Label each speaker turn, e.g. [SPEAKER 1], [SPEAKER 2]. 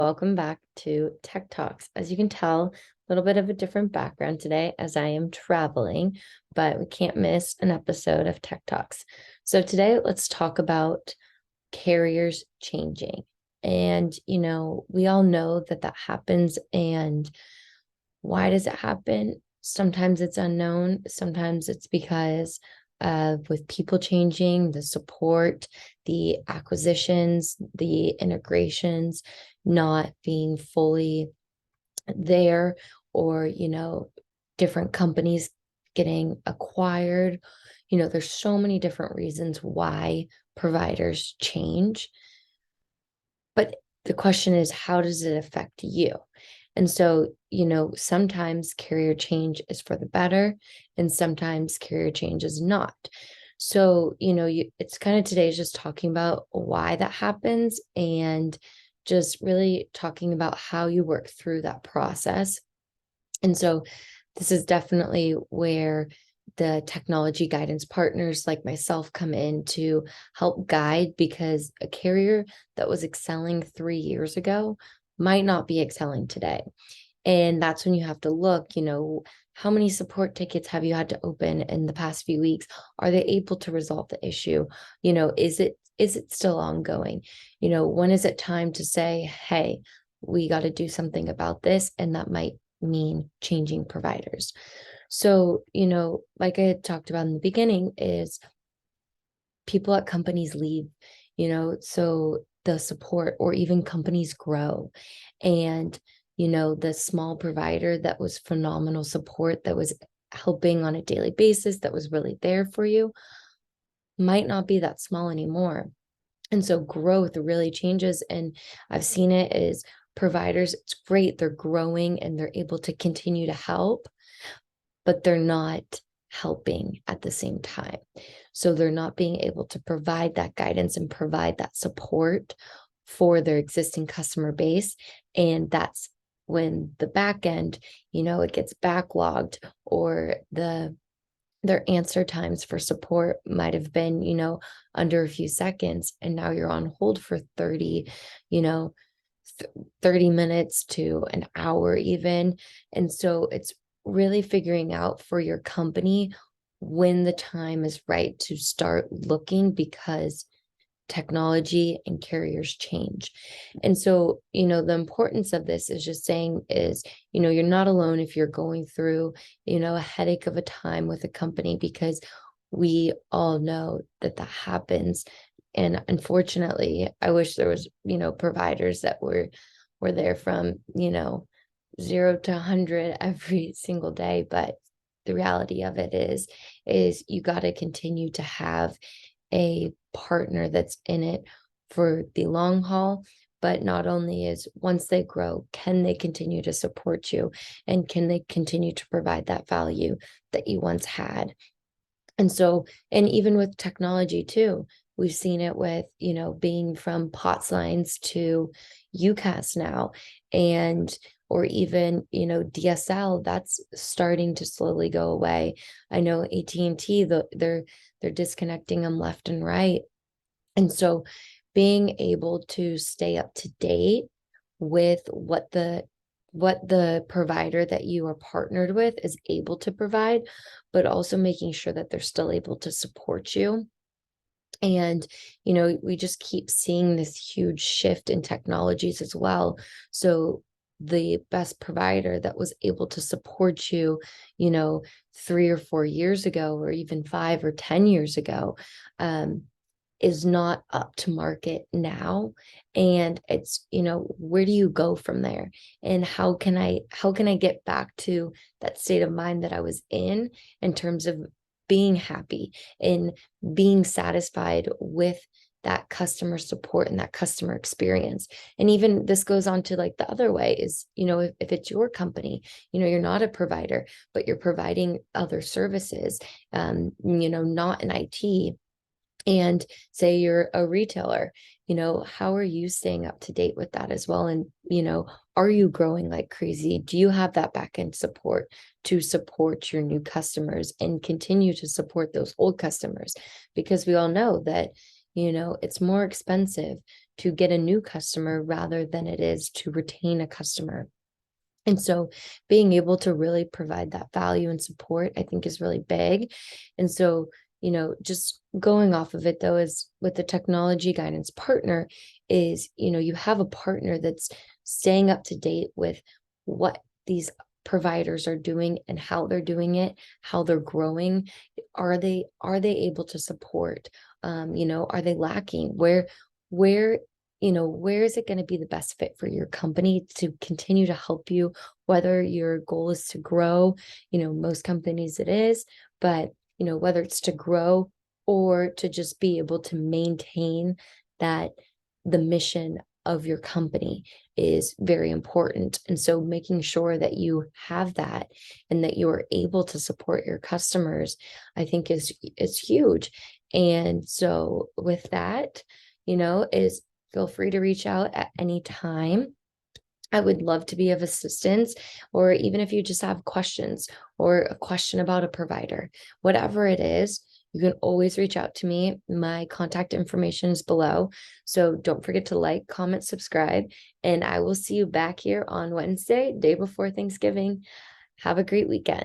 [SPEAKER 1] Welcome back to Tech Talks. As you can tell, a little bit of a different background today as I am traveling, but we can't miss an episode of Tech Talks. So today, let's talk about carriers changing. And, we all know that that happens. And why does it happen? Sometimes it's unknown. Sometimes it's because with people changing, the support, the acquisitions, the integrations not being fully there, or, different companies getting acquired. There's so many different reasons why providers change. But the question is, how does it affect you? And so, sometimes carrier change is for the better, and sometimes carrier change is not. So, it's kind of today's just talking about why that happens and just really talking about how you work through that process. And so, this is definitely where the technology guidance partners like myself come in to help guide, because a carrier that was excelling 3 years ago might not be excelling today. And that's when you have to look, how many support tickets have you had to open in the past few weeks? Are they able to resolve the issue? Is it still ongoing? When is it time to say, hey, we got to do something about this? And that might mean changing providers. So, like I had talked about in the beginning, is people at companies leave, so the support, or even companies grow. And, the small provider that was phenomenal support, that was helping on a daily basis, that was really there for you, might not be that small anymore. And so growth really changes. And I've seen it as providers, it's great, they're growing and they're able to continue to help, but they're not helping at the same time. So they're not being able to provide that guidance and provide that support for their existing customer base. And that's when the back end, it gets backlogged, or their answer times for support might have been, under a few seconds, and now you're on hold for 30, you know, 30 minutes to an hour even. And so it's really figuring out for your company when the time is right to start looking, because technology and carriers change. And so, the importance of this is just saying is, you're not alone if you're going through, a headache of a time with a company, because we all know that that happens. And unfortunately, I wish there was, providers that were there from, 0 to 100 every single day. But the reality of it is you got to continue to have a partner that's in it for the long haul. But not only is, once they grow, can they continue to support you, and can they continue to provide that value that you once had? And so, and even with technology too, we've seen it with, being from POTS lines to UCAS now, and or even, DSL, that's starting to slowly go away. I know AT&T, they're disconnecting them left and right. And so being able to stay up to date with what the provider that you are partnered with is able to provide, but also making sure that they're still able to support you. And, we just keep seeing this huge shift in technologies as well. So the best provider that was able to support you, 3 or 4 years ago, or even 5 or 10 years ago, is not up to market now. And it's, where do you go from there? And how can I get back to that state of mind that I was in terms of being happy and being satisfied with that customer support and that customer experience? And even this goes on to like the other way is, if it's your company, you're not a provider, but you're providing other services, not in IT, and say you're a retailer, how are you staying up to date with that as well? And, are you growing like crazy? Do you have that back end support to support your new customers and continue to support those old customers? Because we all know that, it's more expensive to get a new customer rather than it is to retain a customer. And so being able to really provide that value and support, I think, is really big. And so, just going off of it though, is with the technology guidance partner is, you have a partner that's staying up to date with what these providers are doing and how they're doing it, how they're growing. Are they able to support? Are they lacking? Where where is it going to be the best fit for your company to continue to help you, whether your goal is to grow, most companies it is, but, whether it's to grow or to just be able to maintain that the mission of your company is very important. And so making sure that you have that and that you are able to support your customers, I think is huge. And so with that, is feel free to reach out at any time. I would love to be of assistance, or even if you just have questions or a question about a provider, whatever it is, you can always reach out to me. My contact information is below. So don't forget to like, comment, subscribe, and I will see you back here on Wednesday, day before Thanksgiving. Have a great weekend.